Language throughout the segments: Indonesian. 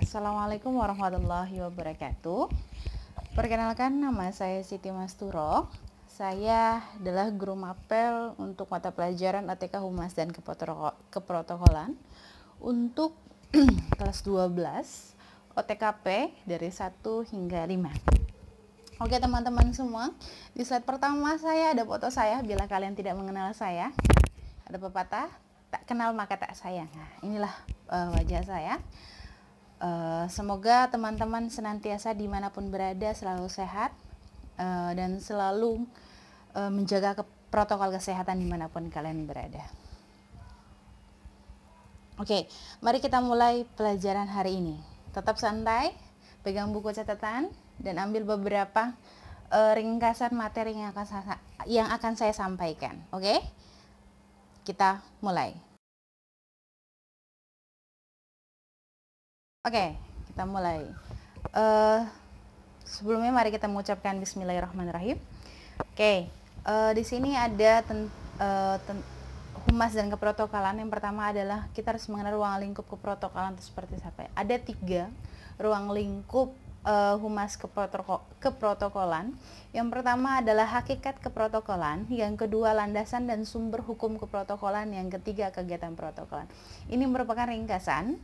Assalamualaikum warahmatullahi wabarakatuh. Perkenalkan, nama saya Siti Masturo. Saya adalah guru mapel untuk mata pelajaran ATK Humas dan Keprotokolan untuk kelas 12 OTKP dari 1 hingga 5. Oke teman-teman semua, di slide pertama saya ada foto saya. Bila kalian tidak mengenal saya, ada pepatah, tak kenal maka tak sayang. Nah, inilah wajah saya. Semoga teman-teman senantiasa dimanapun berada selalu sehat dan selalu menjaga protokol kesehatan dimanapun kalian berada. Oke, mari kita mulai pelajaran hari ini. Tetap santai, pegang buku catatan, dan ambil beberapa ringkasan materi yang akan saya sampaikan. Oke, kita mulai. Oke, kita mulai. Sebelumnya mari kita mengucapkan Bismillahirrahmanirrahim. Oke, di sini ada humas dan keprotokolan. Yang pertama adalah kita harus mengenal ruang lingkup keprotokolan itu seperti apa. Ada 3 ruang lingkup humas keprotokolan. Yang pertama adalah hakikat keprotokolan, yang kedua landasan dan sumber hukum keprotokolan, yang ketiga kegiatan protokolan. Ini merupakan ringkasan.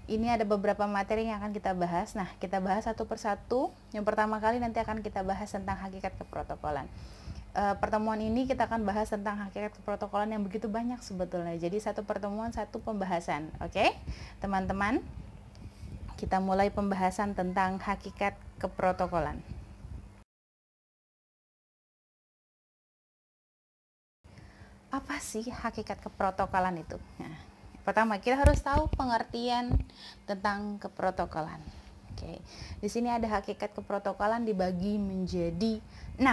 Ini ada beberapa materi yang akan kita bahas. Nah, kita bahas satu persatu. Yang pertama kali nanti akan kita bahas tentang hakikat keprotokolan. Pertemuan ini kita akan bahas tentang hakikat keprotokolan yang begitu banyak sebetulnya. Jadi satu pertemuan, satu pembahasan. Oke, teman-teman, kita mulai pembahasan tentang hakikat keprotokolan. Apa sih hakikat keprotokolan itu? Nah, pertama, kita harus tahu pengertian tentang keprotokolan. Oke, di sini ada hakikat keprotokolan dibagi menjadi 6.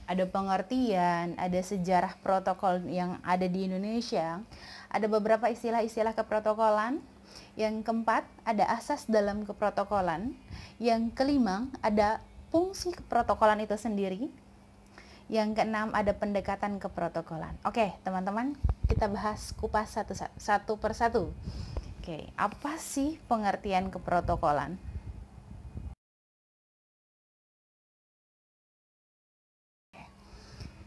Ada pengertian, ada sejarah protokol yang ada di Indonesia, ada beberapa istilah-istilah keprotokolan. Yang keempat, ada asas dalam keprotokolan. Yang kelima, ada fungsi keprotokolan itu sendiri. Yang keenam, ada pendekatan keprotokolan. Oke, teman-teman, kita bahas kupas satu persatu. Oke, apa sih pengertian keprotokolan?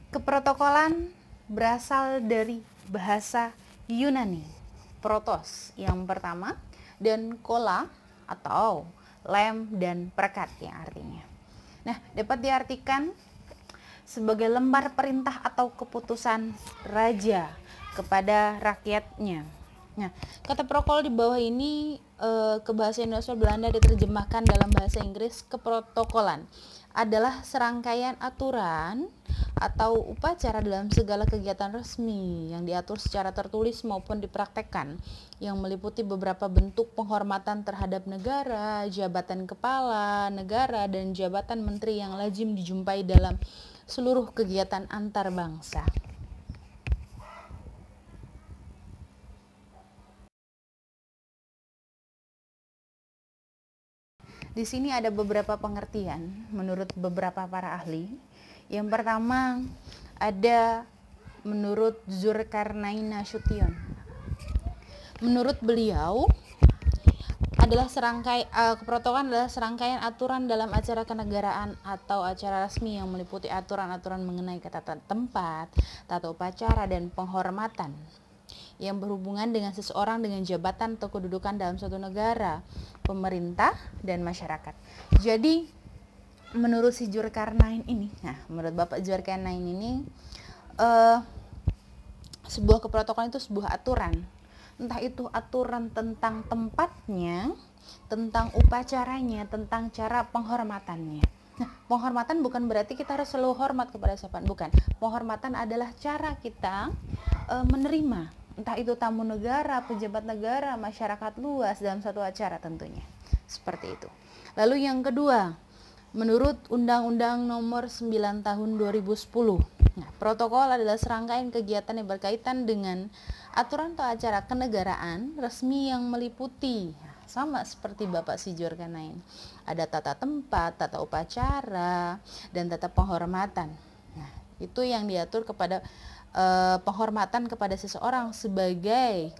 Keprotokolan berasal dari bahasa Yunani, protos yang pertama, dan kola atau lem dan perekat yang artinya. Nah, dapat diartikan sebagai lembar perintah atau keputusan raja kepada rakyatnya. Nah, kata protokol di bawah ini ke bahasa Indonesia Belanda diterjemahkan dalam bahasa Inggris. Keprotokolan adalah serangkaian aturan atau upacara dalam segala kegiatan resmi yang diatur secara tertulis maupun dipraktekkan, yang meliputi beberapa bentuk penghormatan terhadap negara, jabatan kepala negara, dan jabatan menteri yang lazim dijumpai dalam seluruh kegiatan antar bangsa. Di sini ada beberapa pengertian menurut beberapa para ahli. Yang pertama ada menurut Zulkarnain Nasution. Menurut beliau, keprotokolan adalah serangkaian aturan dalam acara kenegaraan atau acara resmi yang meliputi aturan-aturan mengenai tata tempat, tata upacara, dan penghormatan yang berhubungan dengan seseorang dengan jabatan atau kedudukan dalam suatu negara, pemerintah, dan masyarakat. Jadi, menurut si Zulkarnain ini, menurut Bapak Zulkarnain ini, sebuah keprotokolan itu sebuah aturan. Entah itu aturan tentang tempatnya, tentang upacaranya, tentang cara penghormatannya. Nah, penghormatan bukan berarti kita harus selalu hormat kepada siapa, bukan. Penghormatan adalah cara kita menerima, entah itu tamu negara, pejabat negara, masyarakat luas dalam satu acara tentunya. Seperti itu. Lalu yang kedua, menurut Undang-Undang Nomor 9 Tahun 2010. Nah, protokol adalah serangkaian kegiatan yang berkaitan dengan aturan atau acara kenegaraan resmi yang meliputi, sama seperti Bapak si Zulkarnain, ada tata tempat, tata upacara, dan tata penghormatan. Nah, itu yang diatur kepada penghormatan kepada seseorang sebagai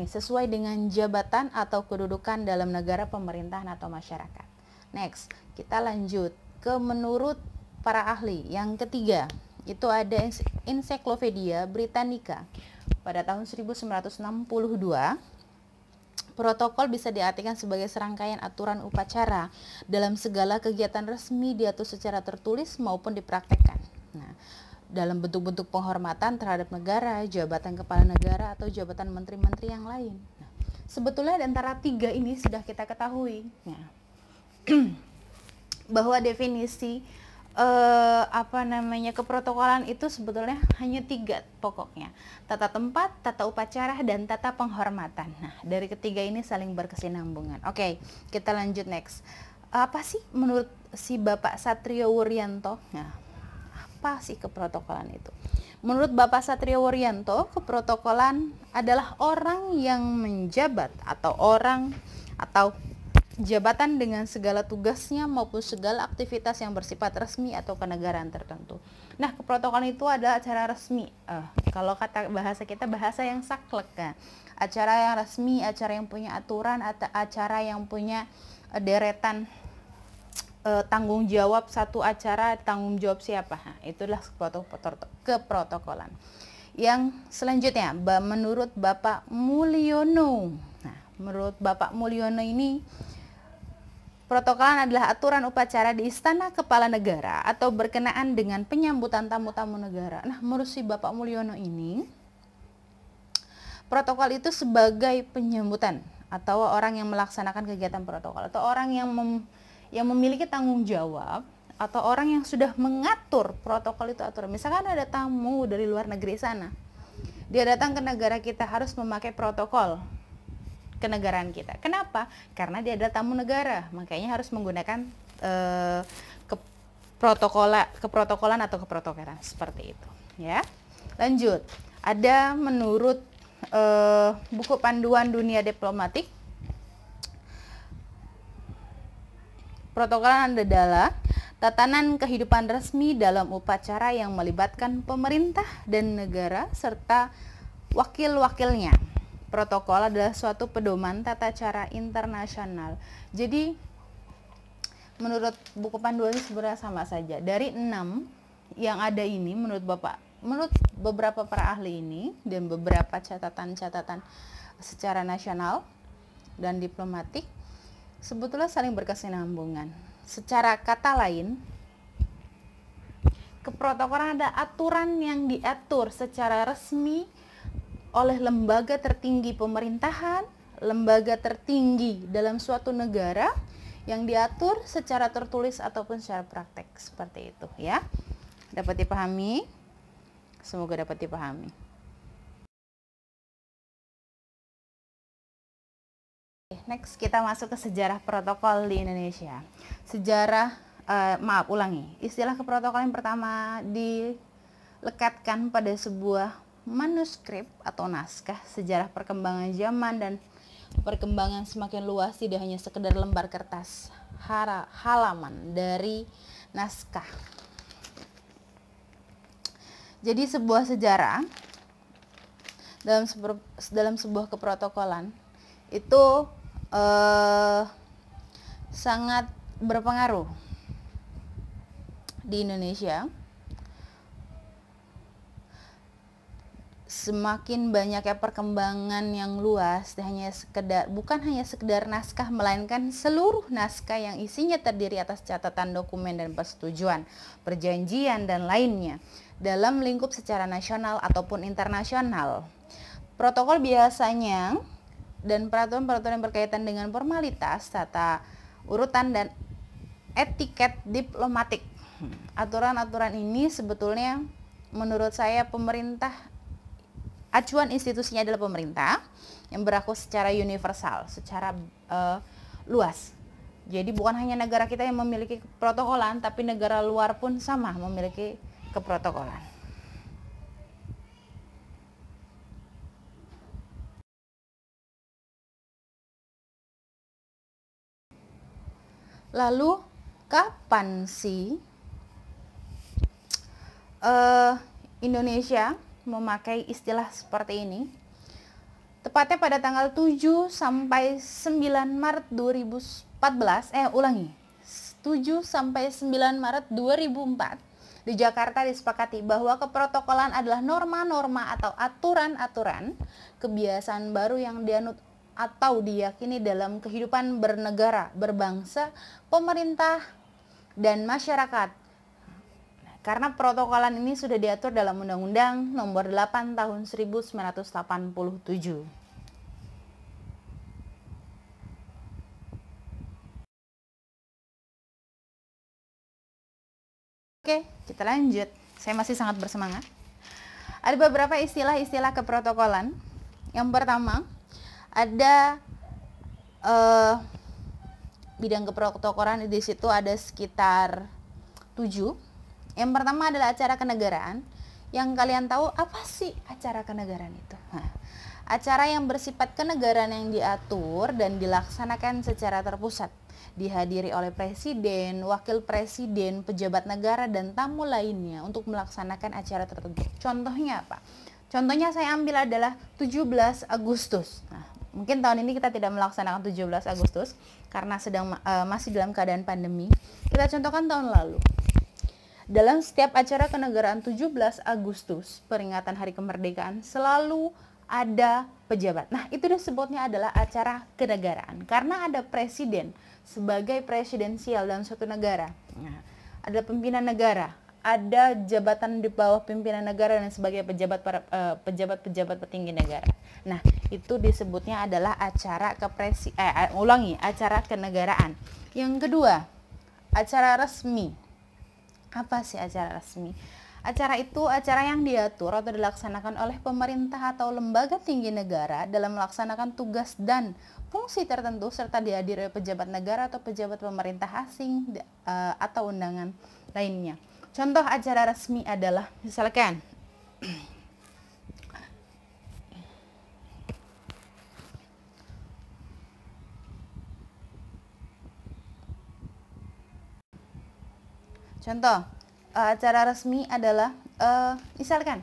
sesuai dengan jabatan atau kedudukan dalam negara, pemerintahan atau masyarakat. Next, kita lanjut ke menurut para ahli. Yang ketiga, itu ada Encyclopedia Britannica. Pada tahun 1962, protokol bisa diartikan sebagai serangkaian aturan upacara dalam segala kegiatan resmi diatur secara tertulis maupun dipraktekkan. Nah, dalam bentuk-bentuk penghormatan terhadap negara, jabatan kepala negara, atau jabatan menteri-menteri yang lain. Nah, sebetulnya di antara tiga ini sudah kita ketahui bahwa definisi keprotokolan itu sebetulnya hanya tiga pokoknya: tata tempat, tata upacara, dan tata penghormatan. Nah, dari ketiga ini saling berkesinambungan. Oke, kita lanjut next. Apa sih menurut si Bapak Satrio Wuryanto? Nah, apa sih keprotokolan itu? Menurut Bapak Satrio Wuryanto, keprotokolan adalah orang yang menjabat atau jabatan dengan segala tugasnya maupun segala aktivitas yang bersifat resmi atau kenegaraan tertentu. Nah, keprotokolan itu adalah acara resmi. Kalau kata bahasa kita, bahasa yang saklek kan. Acara yang resmi, acara yang punya aturan, atau acara yang punya deretan tanggung jawab. Satu acara tanggung jawab siapa? Nah, itulah keprotokolan. Yang selanjutnya, menurut Bapak Mulyono. Nah, menurut Bapak Mulyono ini, protokolan adalah aturan upacara di istana kepala negara atau berkenaan dengan penyambutan tamu-tamu negara. Nah, menurut si Bapak Mulyono ini, protokol itu sebagai penyambutan atau orang yang melaksanakan kegiatan protokol, atau orang yang memiliki tanggung jawab, atau orang yang sudah mengatur protokol itu aturan. Misalkan ada tamu dari luar negeri sana, dia datang ke negara kita, harus memakai protokol kenegaraan kita. Kenapa? Karena dia adalah tamu negara, makanya harus menggunakan keprotokolan atau keprotokolan seperti itu, ya. Lanjut, ada menurut buku panduan dunia diplomatik, protokolan adalah tatanan kehidupan resmi dalam upacara yang melibatkan pemerintah dan negara serta wakil-wakilnya. Protokol adalah suatu pedoman tata cara internasional. Jadi menurut buku panduan ini sebenarnya sama saja. Dari 6 yang ada ini, menurut beberapa para ahli ini dan beberapa catatan-catatan secara nasional dan diplomatik, sebetulnya saling berkesinambungan. Secara kata lain, keprotokolan ada aturan yang diatur secara resmi oleh lembaga tertinggi pemerintahan, lembaga tertinggi dalam suatu negara, yang diatur secara tertulis ataupun secara praktek, seperti itu, ya. Dapat dipahami? Semoga dapat dipahami. Next, kita masuk ke sejarah protokol di Indonesia. Istilah keprotokolan yang pertama dilekatkan pada sebuah manuskrip atau naskah sejarah perkembangan zaman dan perkembangan semakin luas, tidak hanya sekedar lembar kertas halaman dari naskah. Jadi sebuah sejarah dalam sebuah keprotokolan itu sangat berpengaruh di Indonesia. Semakin banyaknya perkembangan yang luas, bukan hanya sekedar naskah, melainkan seluruh naskah yang isinya terdiri atas catatan, dokumen, dan persetujuan, perjanjian, dan lainnya dalam lingkup secara nasional ataupun internasional. Protokol biasanya dan peraturan-peraturan yang berkaitan dengan formalitas, tata urutan, dan etiket diplomatik. Aturan-aturan ini sebetulnya menurut saya acuan institusinya adalah pemerintah yang berlaku secara universal, secara luas. Jadi bukan hanya negara kita yang memiliki keprotokolan, tapi negara luar pun sama memiliki keprotokolan. Lalu kapan sih Indonesia memakai istilah seperti ini? tepatnya pada tanggal 7 sampai 9 Maret 2014, 7 sampai 9 Maret 2004 di Jakarta disepakati bahwa keprotokolan adalah norma-norma atau aturan-aturan kebiasaan baru yang dianut atau diyakini dalam kehidupan bernegara, berbangsa, pemerintah, dan masyarakat. Karena protokolan ini sudah diatur dalam Undang-Undang Nomor 8 Tahun 1987. Oke, kita lanjut. Saya masih sangat bersemangat. Ada beberapa istilah-istilah keprotokolan. Yang pertama, ada bidang keprotokolan di situ ada sekitar 7. Yang pertama adalah acara kenegaraan. Yang kalian tahu apa sih acara kenegaraan itu? Nah, acara yang bersifat kenegaraan yang diatur dan dilaksanakan secara terpusat, dihadiri oleh presiden, wakil presiden, pejabat negara, dan tamu lainnya untuk melaksanakan acara tertentu. Contohnya apa? Contohnya saya ambil adalah 17 Agustus. Nah, mungkin tahun ini kita tidak melaksanakan 17 Agustus karena masih dalam keadaan pandemi. Kita contohkan tahun lalu. Dalam setiap acara kenegaraan 17 Agustus, peringatan Hari Kemerdekaan, selalu ada pejabat. Nah, itu disebutnya adalah acara kenegaraan karena ada presiden sebagai presidensial dalam suatu negara. Nah, ada pimpinan negara, ada jabatan di bawah pimpinan negara dan sebagai pejabat-pejabat petinggi negara. Nah, itu disebutnya adalah acara acara kenegaraan. Yang kedua, acara resmi. Apa sih acara resmi? Acara itu acara yang diatur atau dilaksanakan oleh pemerintah atau lembaga tinggi negara dalam melaksanakan tugas dan fungsi tertentu serta dihadiri oleh pejabat negara atau pejabat pemerintah asing atau undangan lainnya. Contoh acara resmi adalah misalkan acara resmi adalah misalkan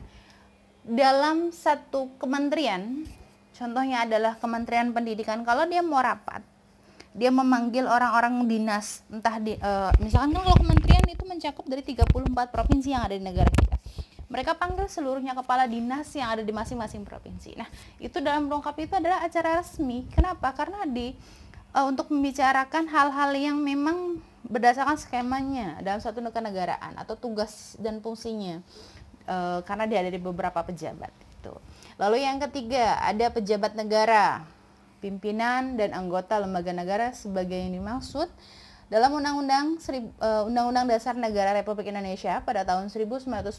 dalam satu kementerian, contohnya adalah Kementerian Pendidikan, kalau dia mau rapat, dia memanggil orang-orang dinas, entah misalkan kalau kementerian itu mencakup dari 34 provinsi yang ada di negara kita. Mereka panggil seluruhnya kepala dinas yang ada di masing-masing provinsi. Nah, itu dalam lengkap itu adalah acara resmi. Kenapa? Karena untuk membicarakan hal-hal yang memang berdasarkan skemanya dalam suatu kenegaraan atau tugas dan fungsinya, karena dihadiri beberapa pejabat itu. Lalu yang ketiga, ada pejabat negara, pimpinan dan anggota lembaga negara sebagai yang dimaksud dalam Undang-Undang Dasar Negara Republik Indonesia pada tahun 1945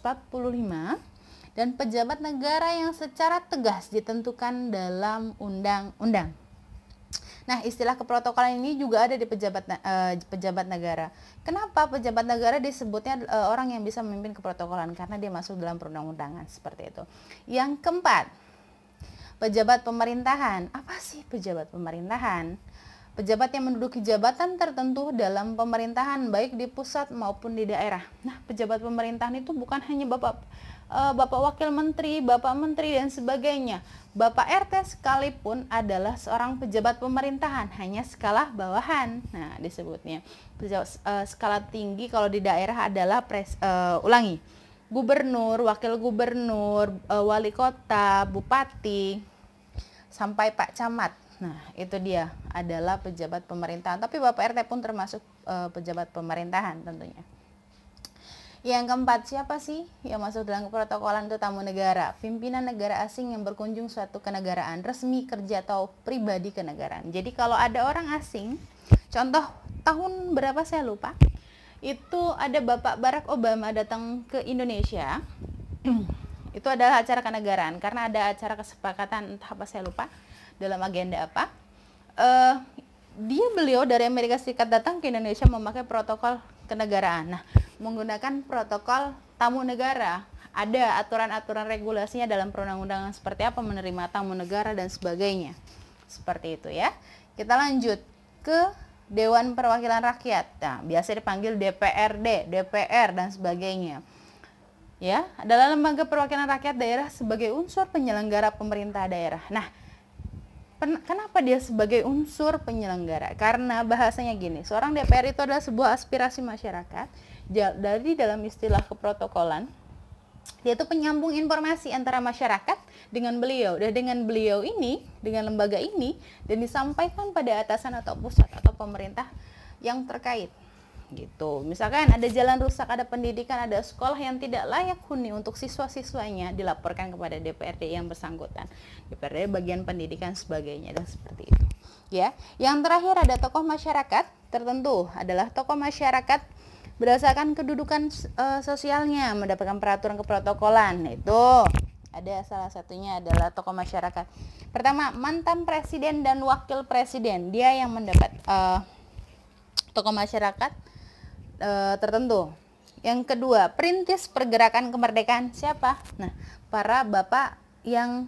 dan pejabat negara yang secara tegas ditentukan dalam undang-undang. Nah, istilah keprotokolan ini juga ada di pejabat negara. Kenapa pejabat negara disebutnya orang yang bisa memimpin keprotokolan? Karena dia masuk dalam perundang-undangan seperti itu. Yang keempat, pejabat pemerintahan. Apa sih pejabat pemerintahan? Pejabat yang menduduki jabatan tertentu dalam pemerintahan baik di pusat maupun di daerah. Nah, pejabat pemerintahan itu bukan hanya Bapak Wakil Menteri, Bapak Menteri dan sebagainya. Bapak RT sekalipun adalah seorang pejabat pemerintahan, hanya skala bawahan. Nah, disebutnya skala tinggi kalau di daerah adalah gubernur, wakil gubernur, wali kota, bupati, sampai Pak Camat. Nah, itu dia adalah pejabat pemerintahan. Tapi Bapak RT pun termasuk pejabat pemerintahan tentunya. Yang keempat, siapa sih yang masuk dalam keprotokolan itu? Tamu negara, pimpinan negara asing yang berkunjung suatu kenegaraan, resmi, kerja, atau pribadi kenegaraan. Jadi kalau ada orang asing, contoh tahun berapa saya lupa, itu ada Bapak Barack Obama datang ke Indonesia. Itu adalah acara kenegaraan, karena ada acara kesepakatan, entah apa saya lupa, dalam agenda apa. Beliau dari Amerika Serikat datang ke Indonesia memakai protokol kenegaraan. Nah, menggunakan protokol tamu negara, ada aturan-aturan regulasinya dalam perundang-undangan seperti apa menerima tamu negara dan sebagainya. Seperti itu ya. Kita lanjut ke Dewan Perwakilan Rakyat. Nah, biasa dipanggil DPRD, DPR dan sebagainya. Ya, adalah lembaga perwakilan rakyat daerah sebagai unsur penyelenggara pemerintah daerah. Nah, Kenapa dia sebagai unsur penyelenggara? Karena bahasanya gini, seorang DPR itu adalah sebuah aspirasi masyarakat. Dari dalam istilah keprotokolan, dia itu penyambung informasi antara masyarakat dengan beliau. Dan dengan beliau ini, dengan lembaga ini, dan disampaikan pada atasan atau pusat atau pemerintah yang terkait. Gitu. Misalkan ada jalan rusak, ada pendidikan, ada sekolah yang tidak layak huni untuk siswa-siswanya, dilaporkan kepada DPRD yang bersangkutan. DPRD bagian pendidikan sebagainya dan seperti itu. Ya, yang terakhir ada tokoh masyarakat tertentu, adalah tokoh masyarakat berdasarkan kedudukan sosialnya mendapatkan peraturan keprotokolan. Itu ada salah satunya adalah tokoh masyarakat. Pertama, mantan presiden dan wakil presiden, dia yang mendapat tokoh masyarakat tertentu. Yang kedua, perintis pergerakan kemerdekaan, siapa? Nah, para bapak yang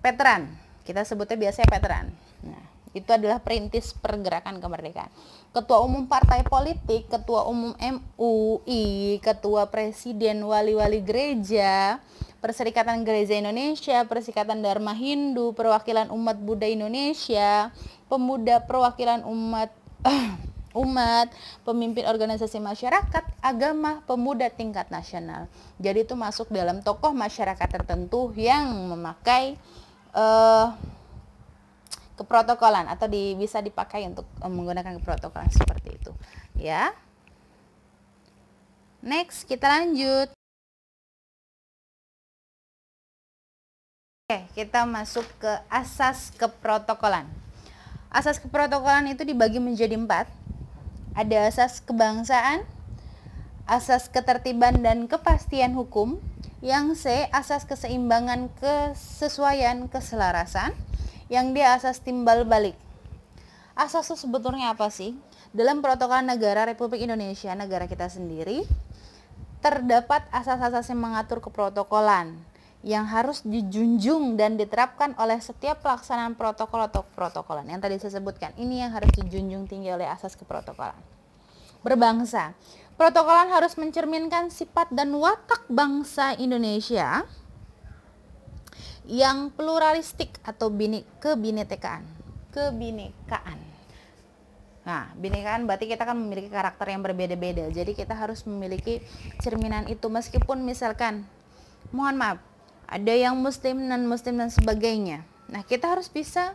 veteran, kita sebutnya biasanya veteran. Nah, itu adalah perintis pergerakan kemerdekaan. Ketua umum partai politik, ketua umum MUI, ketua presiden, wali-wali gereja, Perserikatan Gereja Indonesia, Perserikatan Dharma Hindu, Perwakilan Umat Buddha Indonesia, Pemuda Perwakilan Umat, pemimpin organisasi masyarakat, agama, pemuda tingkat nasional. Jadi itu masuk dalam tokoh masyarakat tertentu yang memakai keprotokolan atau bisa dipakai untuk menggunakan keprotokolan seperti itu. Ya. Next, kita lanjut. Oke, kita masuk ke asas keprotokolan. Asas keprotokolan itu dibagi menjadi 4. Ada asas kebangsaan, asas ketertiban dan kepastian hukum. Yang C, asas keseimbangan, kesesuaian, keselarasan. Yang D, asas timbal balik. Asas itu sebetulnya apa sih? Dalam Protokolan Negara Republik Indonesia, negara kita sendiri, terdapat asas-asas yang mengatur keprotokolan yang harus dijunjung dan diterapkan oleh setiap pelaksanaan protokol atau protokolan. Yang tadi saya sebutkan, ini yang harus dijunjung tinggi oleh asas keprotokolan. Berbangsa. Protokolan harus mencerminkan sifat dan watak bangsa Indonesia yang pluralistik atau kebinekaan. Nah, binekaan berarti kita kan memiliki karakter yang berbeda-beda. Jadi kita harus memiliki cerminan itu, meskipun misalkan, mohon maaf, ada yang muslim, non-muslim dan sebagainya. Nah, kita harus bisa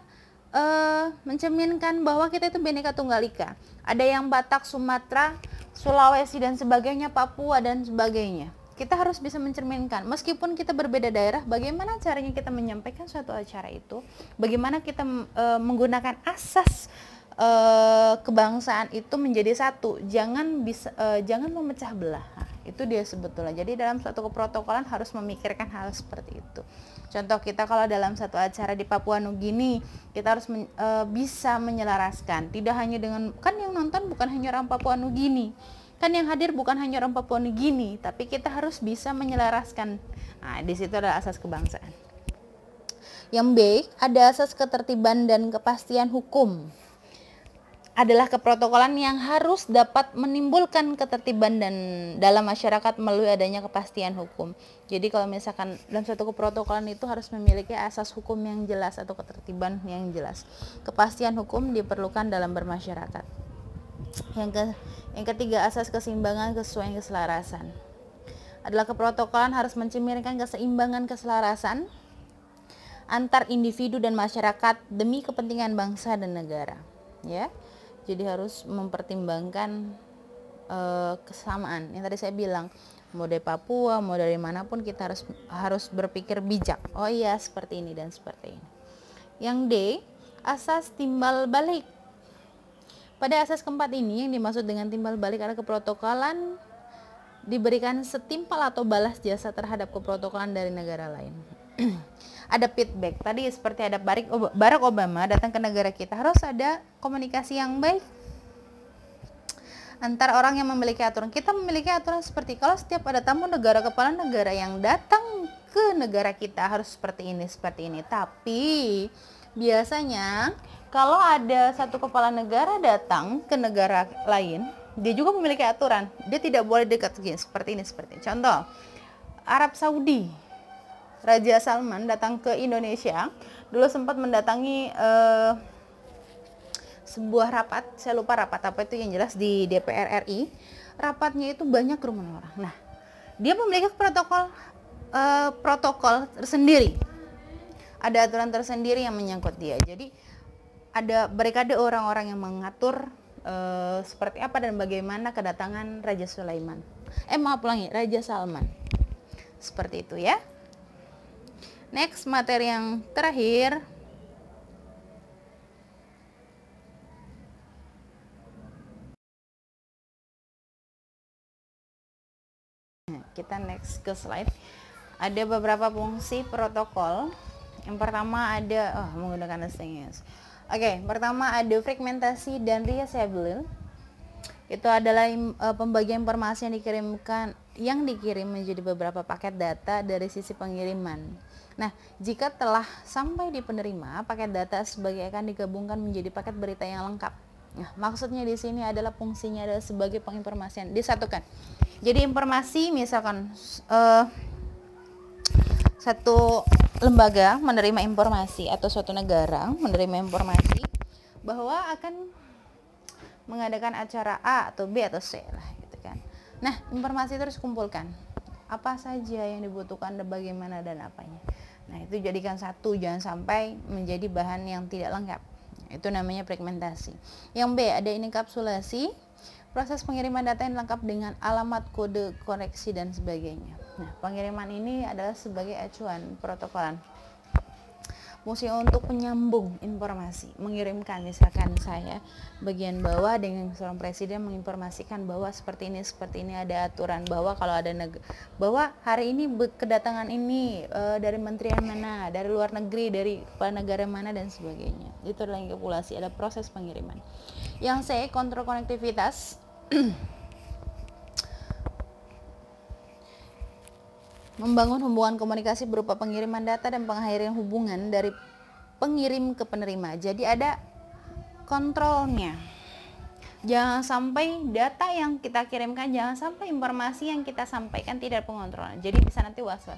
mencerminkan bahwa kita itu Bhinneka Tunggal Ika. Ada yang Batak, Sumatera, Sulawesi dan sebagainya, Papua dan sebagainya. Kita harus bisa mencerminkan, meskipun kita berbeda daerah, bagaimana caranya kita menyampaikan suatu acara itu, bagaimana kita menggunakan asas kebangsaan itu menjadi satu, jangan memecah belah. Nah, itu dia sebetulnya. Jadi dalam suatu keprotokolan harus memikirkan hal seperti itu. Contoh, kita kalau dalam satu acara di Papua Nugini, kita harus bisa menyelaraskan, tidak hanya dengan, kan yang nonton bukan hanya orang Papua Nugini, kan yang hadir bukan hanya orang Papua Nugini, tapi kita harus bisa menyelaraskan. Nah, di situ adalah asas kebangsaan. Yang B, ada asas ketertiban dan kepastian hukum. Adalah keprotokolan yang harus dapat menimbulkan ketertiban dan dalam masyarakat melalui adanya kepastian hukum. Jadi kalau misalkan dalam suatu keprotokolan itu harus memiliki asas hukum yang jelas atau ketertiban yang jelas. Kepastian hukum diperlukan dalam bermasyarakat. Yang ketiga, asas keseimbangan, kesesuaian, keselarasan. Adalah keprotokolan harus mencerminkan keseimbangan, keselarasan antar individu dan masyarakat demi kepentingan bangsa dan negara. Ya. Jadi harus mempertimbangkan kesamaan. Yang tadi saya bilang, mau dari Papua, mau dari manapun, kita harus berpikir bijak. Oh iya, seperti ini dan seperti ini. Yang D, asas timbal balik. Pada asas keempat ini, yang dimaksud dengan timbal balik adalah keprotokolan diberikan setimpal atau balas jasa terhadap keprotokolan dari negara lain. Ada feedback. Tadi seperti ada Barack Obama datang ke negara kita, harus ada komunikasi yang baik antara orang yang memiliki aturan. Kita memiliki aturan seperti, kalau setiap ada tamu negara, kepala negara yang datang ke negara kita harus seperti ini. Tapi biasanya kalau ada satu kepala negara datang ke negara lain, dia juga memiliki aturan. Dia tidak boleh dekat seperti ini. Contoh, Arab Saudi. Raja Salman datang ke Indonesia, dulu sempat mendatangi sebuah rapat, saya lupa rapat apa itu, yang jelas di DPR RI. Rapatnya itu banyak kerumunan orang. Nah, dia memiliki protokol tersendiri, ada aturan tersendiri yang menyangkut dia. Jadi ada berkade orang-orang yang mengatur seperti apa dan bagaimana kedatangan Raja Sulaiman. Raja Salman. Seperti itu ya. Next, materi yang terakhir. Kita next ke slide. Ada beberapa fungsi protokol. Yang pertama ada menggunakan STS. Pertama ada fragmentasi dan reusable. Itu adalah pembagian informasi yang dikirim menjadi beberapa paket data dari sisi pengiriman. Nah, jika telah sampai di penerima, paket data sebagai akan digabungkan menjadi paket berita yang lengkap. Nah, maksudnya di sini adalah fungsinya adalah sebagai penginformasian, disatukan. Jadi informasi, misalkan satu lembaga menerima informasi atau suatu negara menerima informasi bahwa akan mengadakan acara A atau B atau C lah gitu kan. Nah, informasi terus kumpulkan. Apa saja yang dibutuhkan dan bagaimana dan apanya. Nah, itu jadikan satu, jangan sampai menjadi bahan yang tidak lengkap. Itu namanya fragmentasi. Yang B, ada enkapsulasi, proses pengiriman data yang lengkap dengan alamat, kode, koneksi dan sebagainya. Nah, pengiriman ini adalah sebagai acuan protokolan. Fungsi untuk penyambung informasi, mengirimkan, misalkan saya bagian bawah dengan seorang presiden menginformasikan bahwa seperti ini ada aturan bahwa kalau ada bahwa hari ini kedatangan ini dari menterian mana, dari luar negeri, dari kepala negara mana dan sebagainya. Itu adalah enkapsulasi, ada proses pengiriman. Yang C, kontrol konektivitas. Membangun hubungan komunikasi berupa pengiriman data dan pengakhiran hubungan dari pengirim ke penerima. Jadi ada kontrolnya. Jangan sampai data yang kita kirimkan, jangan sampai informasi yang kita sampaikan tidak pengontrolan. Jadi bisa nanti was-was.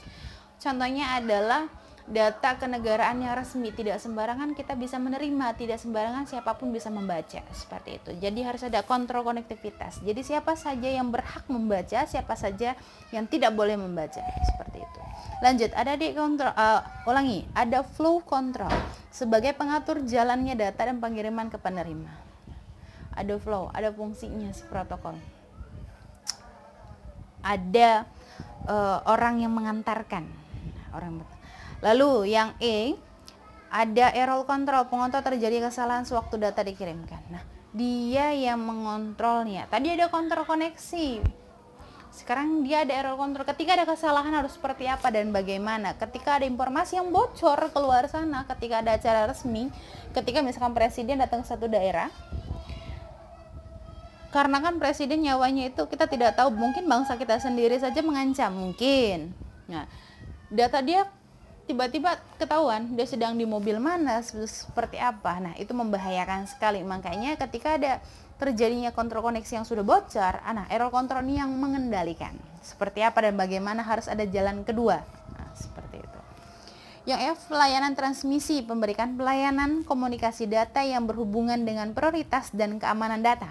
Contohnya adalah data kenegaraan yang resmi, tidak sembarangan kita bisa menerima, tidak sembarangan siapapun bisa membaca, seperti itu. Jadi harus ada kontrol konektivitas. Jadi siapa saja yang berhak membaca, siapa saja yang tidak boleh membaca, seperti itu. Lanjut, ada di kontrol, ada flow control sebagai pengatur jalannya data dan pengiriman ke penerima. Ada flow, ada fungsinya si protokol. Ada orang yang mengantarkan, Lalu yang E, ada error control, pengontrol terjadi kesalahan sewaktu data dikirimkan. Nah, dia yang mengontrolnya. Tadi ada kontrol koneksi, sekarang dia ada error control. Ketika ada kesalahan harus seperti apa dan bagaimana. Ketika ada informasi yang bocor keluar sana, ketika ada acara resmi, ketika misalkan presiden datang ke satu daerah, karena kan presiden nyawanya itu kita tidak tahu, mungkin bangsa kita sendiri saja mengancam mungkin. Nah, data dia tiba-tiba ketahuan dia sedang di mobil mana, seperti apa. Nah, itu membahayakan sekali. Makanya ketika ada terjadinya kontrol koneksi yang sudah bocor, error control ini yang mengendalikan seperti apa dan bagaimana, harus ada jalan kedua. Nah, seperti itu. Yang F, pelayanan transmisi, pemberikan pelayanan komunikasi data yang berhubungan dengan prioritas dan keamanan data.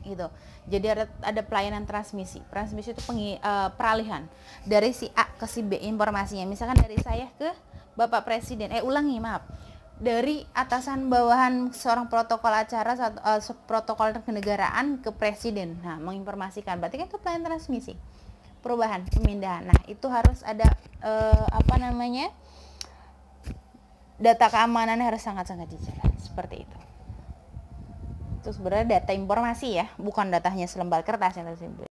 Gitu. Jadi ada pelayanan transmisi. Transmisi itu peralihan dari si A ke si B informasinya. Misalkan dari saya ke Bapak Presiden. Dari atasan bawahan seorang protokol acara, protokol kenegaraan ke presiden. Nah, menginformasikan. Berarti kan itu pelayanan transmisi. Perubahan, pemindahan. Nah, itu harus ada data keamanan harus sangat-sangat dijaga. Seperti itu. Itu sebenarnya data informasi ya, bukan datanya selembar kertas yang tersebut.